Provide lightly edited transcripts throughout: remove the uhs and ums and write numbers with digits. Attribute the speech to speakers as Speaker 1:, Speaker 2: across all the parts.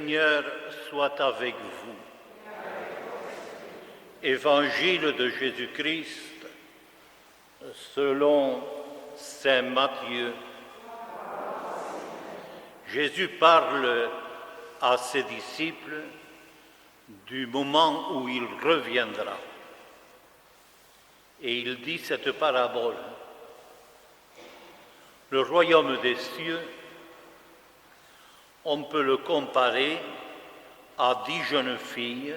Speaker 1: Seigneur soit avec vous. Évangile de Jésus-Christ selon saint Matthieu. Jésus parle à ses disciples du moment où il reviendra. Et il dit cette parabole. Le royaume des cieux, on peut le comparer à 10 jeunes filles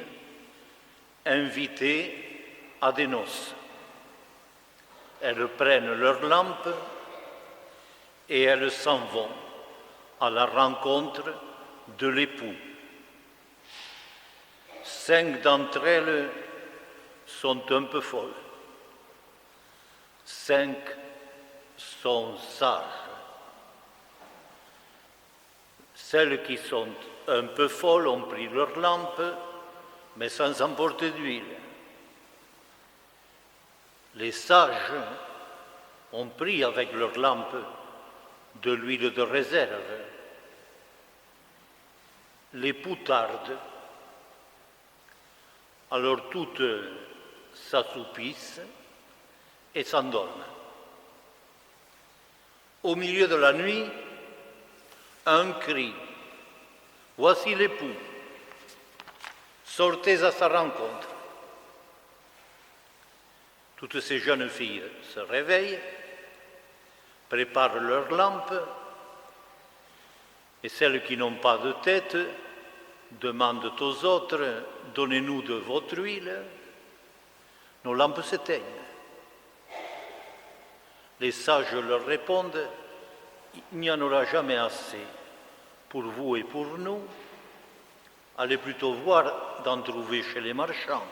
Speaker 1: invitées à des noces. Elles prennent leurs lampes et elles s'en vont à la rencontre de l'époux. 5 d'entre elles sont un peu folles. 5 sont sages. Celles qui sont un peu folles ont pris leurs lampes, mais sans emporter d'huile. Les sages ont pris avec leurs lampes de l'huile de réserve. L'époux tarde, alors toutes s'assoupissent et s'endorment. Au milieu de la nuit, un cri, « Voici l'époux, sortez à sa rencontre ». Toutes ces jeunes filles se réveillent, préparent leurs lampes, et celles qui n'ont pas de tête demandent aux autres « Donnez-nous de votre huile ». Nos lampes s'éteignent. Les sages leur répondent « Il n'y en aura jamais assez pour vous et pour nous. Allez plutôt voir d'en trouver chez les marchands. »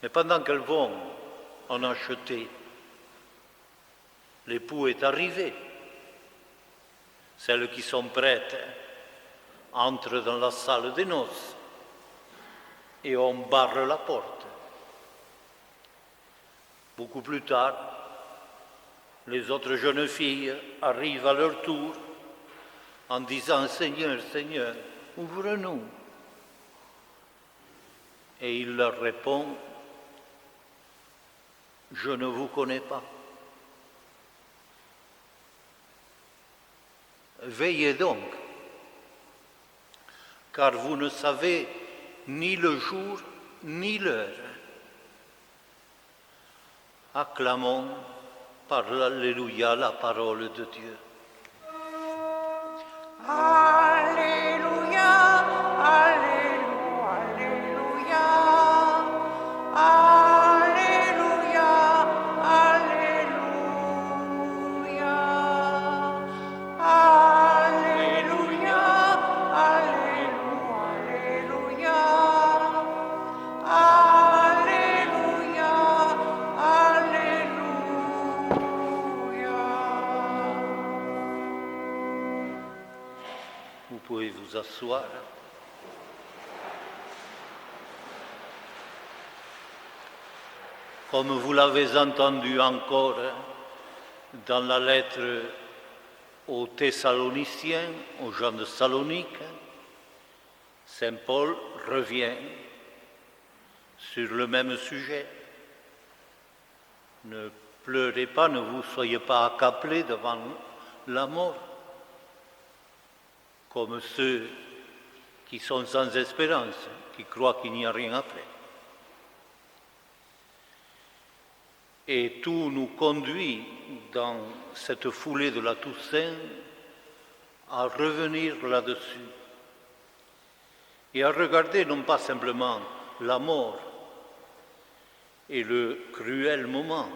Speaker 1: Mais pendant qu'elles vont en acheter, l'époux est arrivé. Celles qui sont prêtes entrent dans la salle des noces et on barre la porte. Beaucoup plus tard, les autres jeunes filles arrivent à leur tour en disant « Seigneur, Seigneur, ouvre-nous ». Et il leur répond « Je ne vous connais pas ». Veillez donc, car vous ne savez ni le jour ni l'heure. Acclamons par l'Alléluia la parole de Dieu.
Speaker 2: Alléluia, Alléluia, Alléluia, Alléluia, Alléluia, Alléluia, Alléluia, Alléluia.
Speaker 1: Vous pouvez vous asseoir. Comme vous l'avez entendu encore dans la lettre aux Thessaloniciens, aux gens de Salonique, Saint Paul revient sur le même sujet. Ne pleurez pas, ne vous soyez pas accablés devant la mort, comme ceux qui sont sans espérance, qui croient qu'il n'y a rien après. Et tout nous conduit dans cette foulée de la Toussaint à revenir là-dessus et à regarder non pas simplement la mort et le cruel moment,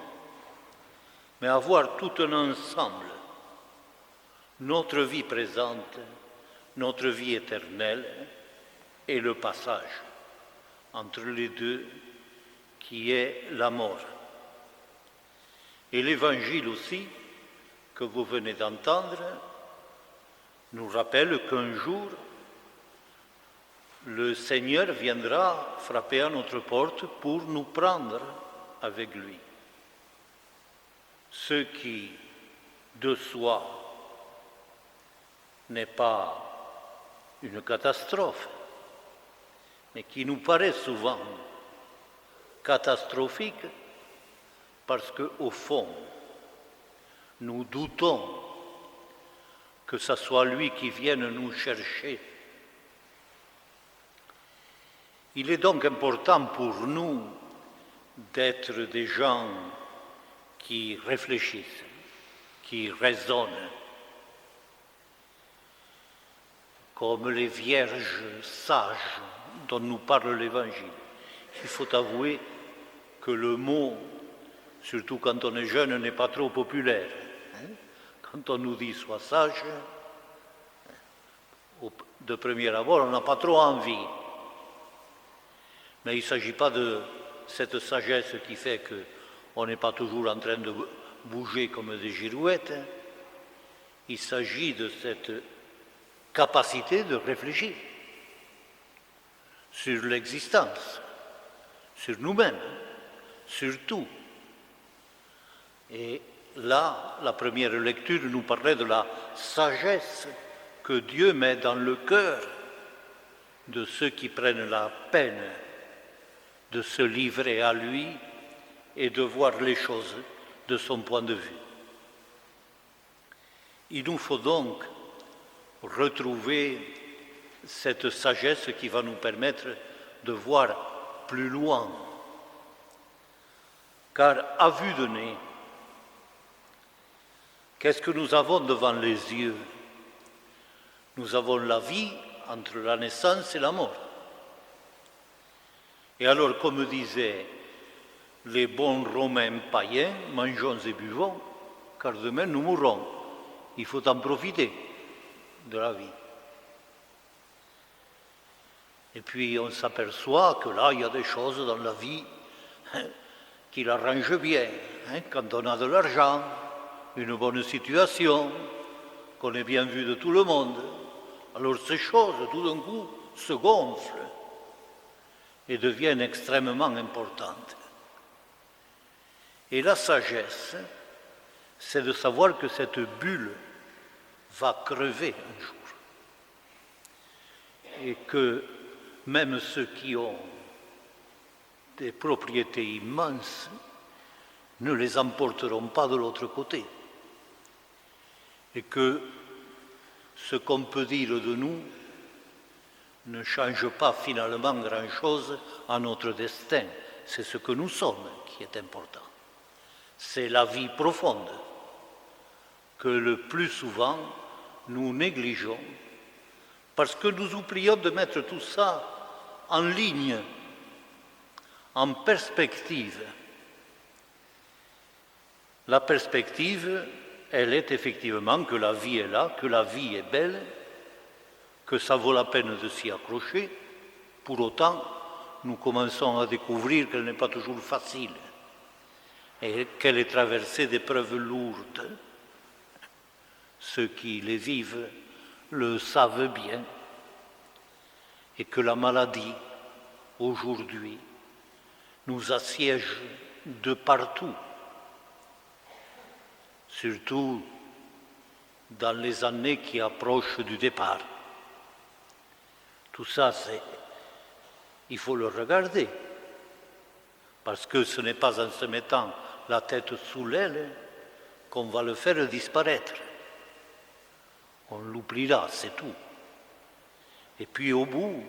Speaker 1: mais à voir tout un ensemble, notre vie présente, notre vie éternelle et le passage entre les deux qui est la mort. Et l'Évangile aussi, que vous venez d'entendre, nous rappelle qu'un jour, le Seigneur viendra frapper à notre porte pour nous prendre avec lui. Ce qui, de soi, n'est pas une catastrophe, mais qui nous paraît souvent catastrophique parce qu'au fond, nous doutons que ce soit lui qui vienne nous chercher. Il est donc important pour nous d'être des gens qui réfléchissent, qui raisonnent, comme les vierges sages dont nous parle l'Évangile. Il faut avouer que le mot, surtout quand on est jeune, n'est pas trop populaire. Quand on nous dit « sois sage », de premier abord, on n'a pas trop envie. Mais il ne s'agit pas de cette sagesse qui fait qu'on n'est pas toujours en train de bouger comme des girouettes. Il s'agit de cette capacité de réfléchir sur l'existence, sur nous-mêmes, sur tout. Et là, la première lecture nous parlait de la sagesse que Dieu met dans le cœur de ceux qui prennent la peine de se livrer à lui et de voir les choses de son point de vue. Il nous faut donc retrouver cette sagesse qui va nous permettre de voir plus loin. Car à vue de nez, qu'est-ce que nous avons devant les yeux? Nous avons la vie entre la naissance et la mort. Et alors, comme disaient les bons Romains païens, mangeons et buvons, car demain nous mourrons. Il faut en profiter de la vie. Et puis on s'aperçoit que là, il y a des choses dans la vie qui l'arrangent bien. Quand on a de l'argent, une bonne situation, qu'on est bien vu de tout le monde, alors ces choses, tout d'un coup, se gonflent et deviennent extrêmement importantes. Et la sagesse, c'est de savoir que cette bulle va crever un jour. Et que même ceux qui ont des propriétés immenses ne les emporteront pas de l'autre côté. Et que ce qu'on peut dire de nous ne change pas finalement grand-chose à notre destin. C'est ce que nous sommes qui est important. C'est la vie profonde que le plus souvent nous négligeons parce que nous oublions de mettre tout ça en ligne, en perspective. La perspective, elle est effectivement que la vie est là, que la vie est belle, que ça vaut la peine de s'y accrocher. Pour autant, nous commençons à découvrir qu'elle n'est pas toujours facile et qu'elle est traversée d'épreuves lourdes. Ceux qui les vivent le savent bien, et que la maladie, aujourd'hui, nous assiège de partout, surtout dans les années qui approchent du départ. Tout ça, il faut le regarder, parce que ce n'est pas en se mettant la tête sous l'aile qu'on va le faire disparaître. On l'oubliera, c'est tout. Et puis au bout,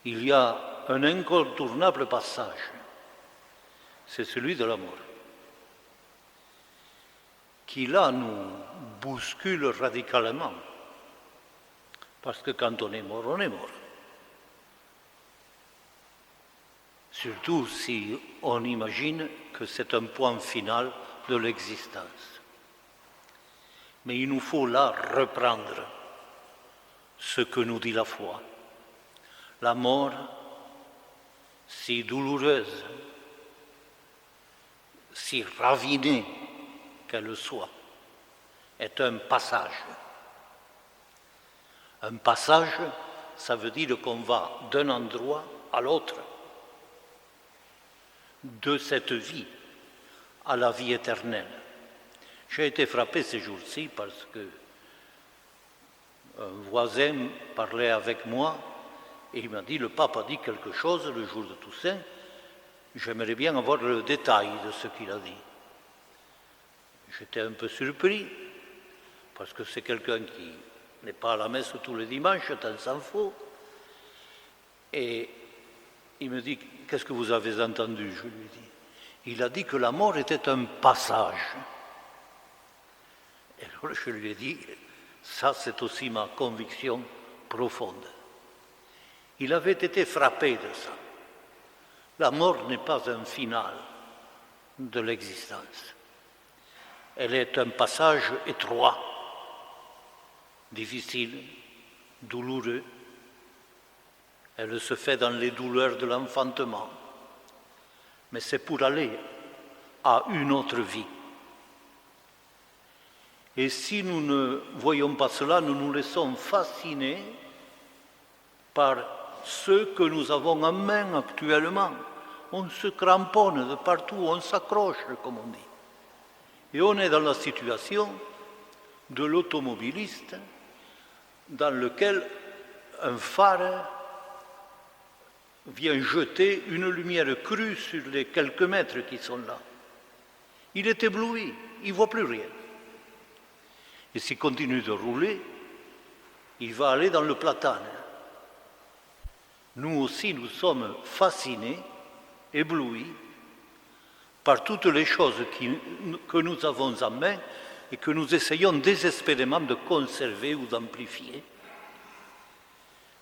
Speaker 1: il y a un incontournable passage, c'est celui de la mort, qui là nous bouscule radicalement, parce que quand on est mort, on est mort. Surtout si on imagine que c'est un point final de l'existence. Mais il nous faut là reprendre ce que nous dit la foi. La mort, si douloureuse, si ravinée qu'elle soit, est un passage. Un passage, ça veut dire qu'on va d'un endroit à l'autre, de cette vie à la vie éternelle. J'ai été frappé ces jours-ci parce que un voisin parlait avec moi et il m'a dit, le pape a dit quelque chose le jour de Toussaint, j'aimerais bien avoir le détail de ce qu'il a dit. J'étais un peu surpris, parce que c'est quelqu'un qui n'est pas à la messe tous les dimanches, tant s'en faut. Et il me dit, qu'est-ce que vous avez entendu? Je lui dis. Il a dit que la mort était un passage. Et alors je lui ai dit, ça c'est aussi ma conviction profonde. Il avait été frappé de ça. La mort n'est pas un final de l'existence. Elle est un passage étroit, difficile, douloureux. Elle se fait dans les douleurs de l'enfantement. Mais c'est pour aller à une autre vie. Et si nous ne voyons pas cela, nous nous laissons fasciner par ce que nous avons en main actuellement. On se cramponne de partout, on s'accroche, comme on dit. Et on est dans la situation de l'automobiliste dans lequel un phare vient jeter une lumière crue sur les quelques mètres qui sont là. Il est ébloui, il ne voit plus rien. Et s'il continue de rouler, il va aller dans le platane. Nous aussi, nous sommes fascinés, éblouis, par toutes les choses que nous avons en main et que nous essayons désespérément de conserver ou d'amplifier.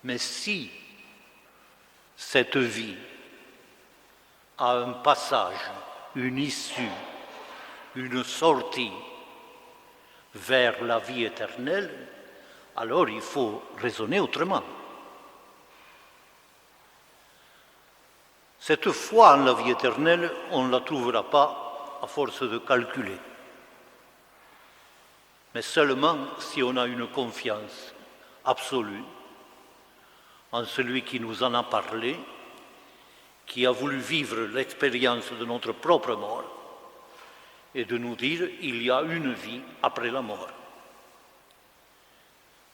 Speaker 1: Mais si cette vie a un passage, une issue, une sortie vers la vie éternelle, alors il faut raisonner autrement. Cette foi en la vie éternelle, on ne la trouvera pas à force de calculer, mais seulement si on a une confiance absolue en celui qui nous en a parlé, qui a voulu vivre l'expérience de notre propre mort et de nous dire il y a une vie après la mort.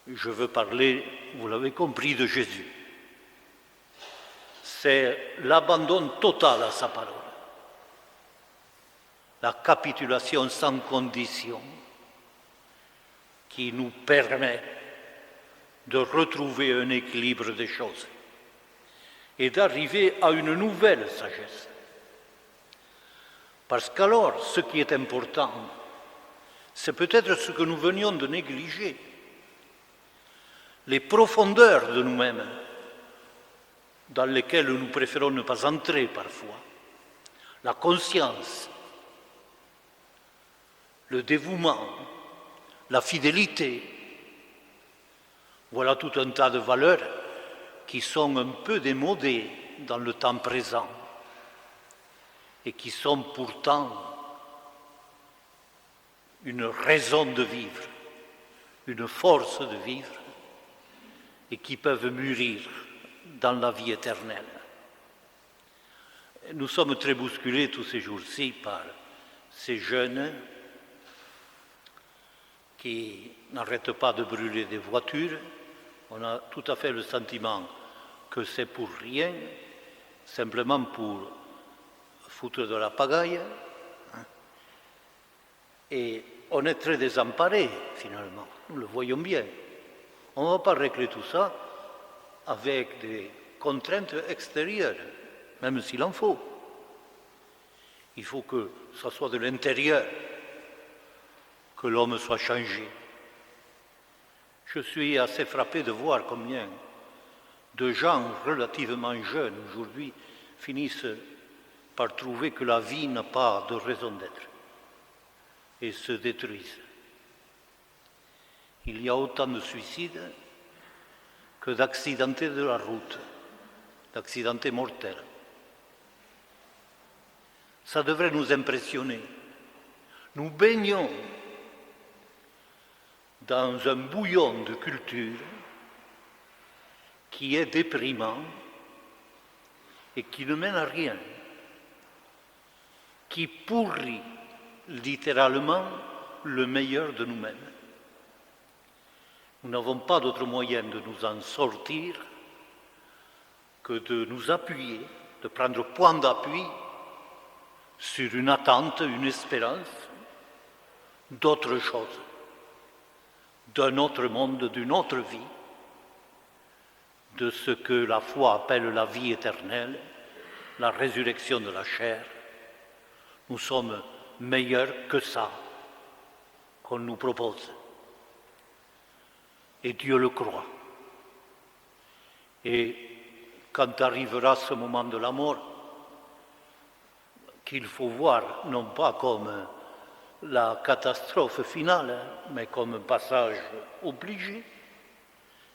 Speaker 1: Je veux parler, vous l'avez compris, de Jésus. C'est l'abandon total à sa parole, la capitulation sans condition qui nous permet de retrouver un équilibre des choses et d'arriver à une nouvelle sagesse. Parce qu'alors, ce qui est important, c'est peut-être ce que nous venions de négliger, les profondeurs de nous-mêmes, dans lesquelles nous préférons ne pas entrer parfois, la conscience, le dévouement, la fidélité. Voilà tout un tas de valeurs qui sont un peu démodées dans le temps présent et qui sont pourtant une raison de vivre, une force de vivre et qui peuvent mûrir dans la vie éternelle. Nous sommes très bousculés tous ces jours-ci par ces jeunes qui n'arrêtent pas de brûler des voitures. On a tout à fait le sentiment que c'est pour rien, simplement pour foutre de la pagaille. Et on est très désemparés, finalement. Nous le voyons bien. On ne va pas régler tout ça avec des contraintes extérieures, même s'il en faut. Il faut que ce soit de l'intérieur que l'homme soit changé. Je suis assez frappé de voir combien de gens relativement jeunes aujourd'hui finissent par trouver que la vie n'a pas de raison d'être et se détruisent. Il y a autant de suicides que d'accidentés de la route, d'accidentés mortels. Ça devrait nous impressionner. Nous baignons dans un bouillon de culture qui est déprimant et qui ne mène à rien, qui pourrit littéralement le meilleur de nous-mêmes. Nous n'avons pas d'autre moyen de nous en sortir que de nous appuyer, de prendre point d'appui sur une attente, une espérance d'autre chose, d'un autre monde, d'une autre vie, de ce que la foi appelle la vie éternelle, la résurrection de la chair. Nous sommes meilleurs que ça qu'on nous propose. Et Dieu le croit. Et quand arrivera ce moment de la mort, qu'il faut voir non pas comme la catastrophe finale, mais comme un passage obligé,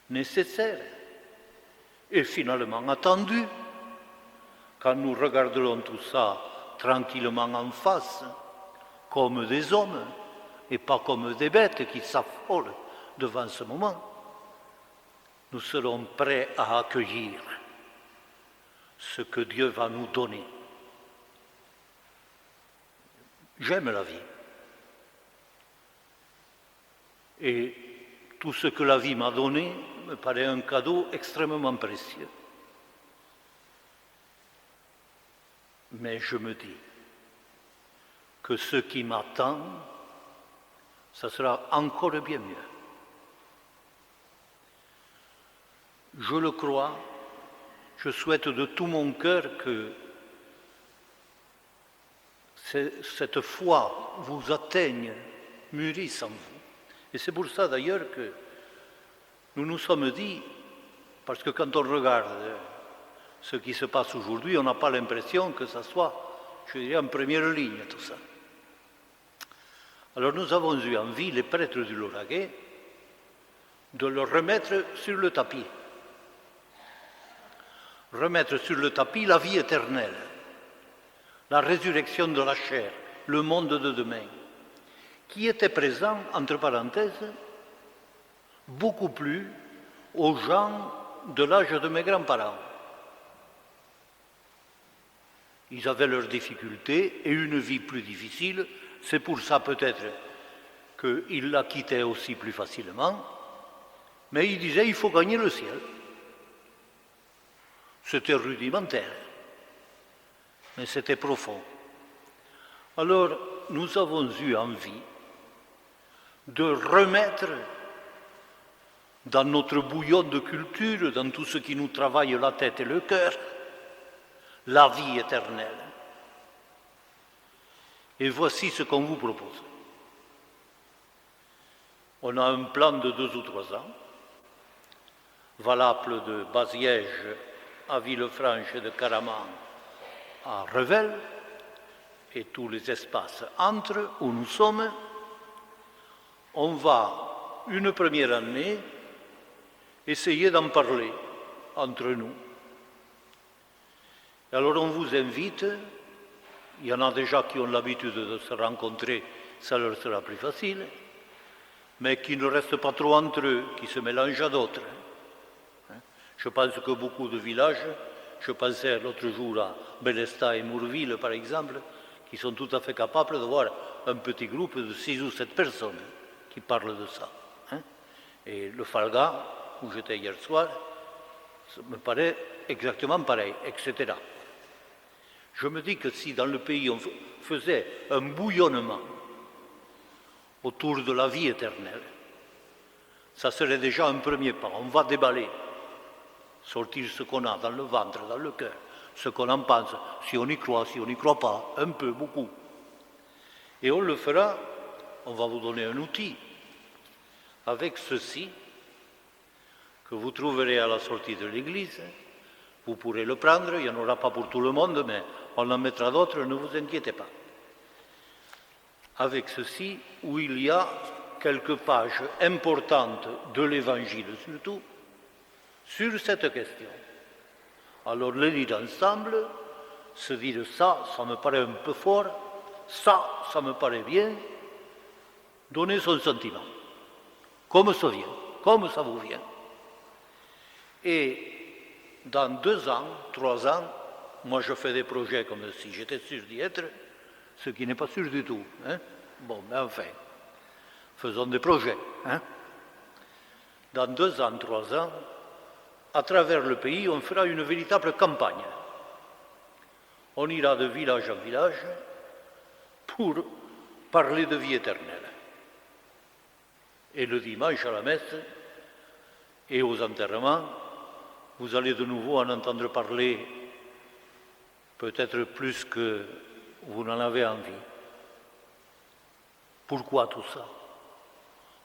Speaker 1: nécessaire, et finalement attendu, quand nous regarderons tout ça tranquillement en face, comme des hommes, et pas comme des bêtes qui s'affolent devant ce moment, nous serons prêts à accueillir ce que Dieu va nous donner. J'aime la vie. Et tout ce que la vie m'a donné me paraît un cadeau extrêmement précieux. Mais je me dis que ce qui m'attend, ça sera encore bien mieux. Je le crois, je souhaite de tout mon cœur que cette foi vous atteigne, mûrisse en vous. Et c'est pour ça d'ailleurs que nous nous sommes dit, parce que quand on regarde ce qui se passe aujourd'hui, on n'a pas l'impression que ça soit, je dirais, en première ligne tout ça. Alors nous avons eu envie, les prêtres du Lauragais, de le remettre sur le tapis. Remettre sur le tapis la vie éternelle, la résurrection de la chair, le monde de demain, qui était présent, entre parenthèses, beaucoup plus aux gens de l'âge de mes grands-parents. Ils avaient leurs difficultés et une vie plus difficile, c'est pour ça peut-être qu'ils la quittaient aussi plus facilement, mais ils disaient il faut gagner le ciel. C'était rudimentaire, mais c'était profond. Alors, nous avons eu envie de remettre dans notre bouillon de culture, dans tout ce qui nous travaille la tête et le cœur, la vie éternelle. Et voici ce qu'on vous propose. On a un plan de 2 ou 3 ans, valable de Baziège à Villefranche et de Caraman à Revel, et tous les espaces entre où nous sommes. On va, une première année, essayer d'en parler entre nous. Et alors on vous invite, il y en a déjà qui ont l'habitude de se rencontrer, ça leur sera plus facile, mais qui ne restent pas trop entre eux, qui se mélangent à d'autres. Je pense que beaucoup de villages, je pensais l'autre jour à Bélestat et Mourville par exemple, qui sont tout à fait capables d'avoir un petit groupe de 6 ou 7 personnes qui parlent de ça. Et le Falga, où j'étais hier soir, ça me paraît exactement pareil, etc. Je me dis que si dans le pays on faisait un bouillonnement autour de la vie éternelle, ça serait déjà un premier pas. On va déballer, sortir ce qu'on a dans le ventre, dans le cœur, ce qu'on en pense, si on y croit, si on n'y croit pas, un peu, beaucoup. Et on le fera, on va vous donner un outil, avec ceci, que vous trouverez à la sortie de l'église. Vous pourrez le prendre, il n'y en aura pas pour tout le monde, mais on en mettra d'autres, ne vous inquiétez pas. Avec ceci, où il y a quelques pages importantes de l'Évangile surtout, sur cette question. Alors les lire ensemble, se dire ça me paraît un peu fort, ça me paraît bien, donner son sentiment, comme ça vient, comme ça vous vient. Et dans 2 ans, 3 ans, moi je fais des projets comme si j'étais sûr d'y être, ce qui n'est pas sûr du tout. Bon, mais enfin, faisons des projets. dans 2 ans, 3 ans, à travers le pays, on fera une véritable campagne. On ira de village en village pour parler de vie éternelle. Et le dimanche à la messe et aux enterrements, vous allez de nouveau en entendre parler, peut-être plus que vous n'en avez envie. Pourquoi tout ça?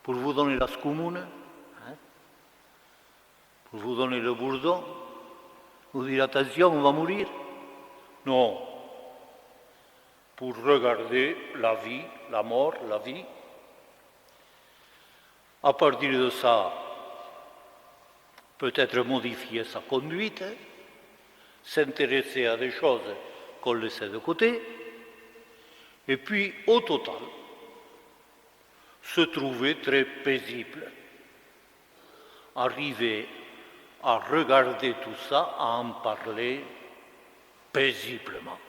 Speaker 1: Pour vous donner la scoumoune, pour vous donner le bourdon, vous dire attention, on va mourir? Non. Pour regarder la vie, la mort, la vie. À partir de ça, peut-être modifier sa conduite, s'intéresser à des choses qu'on laissait de côté, et puis au total, se trouver très paisible, arriver à regarder tout ça, à en parler paisiblement.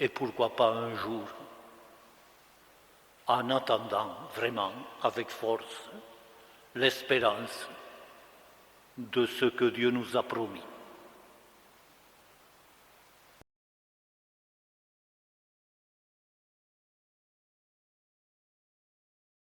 Speaker 1: Et pourquoi pas un jour, en attendant vraiment avec force l'espérance de ce que Dieu nous a promis.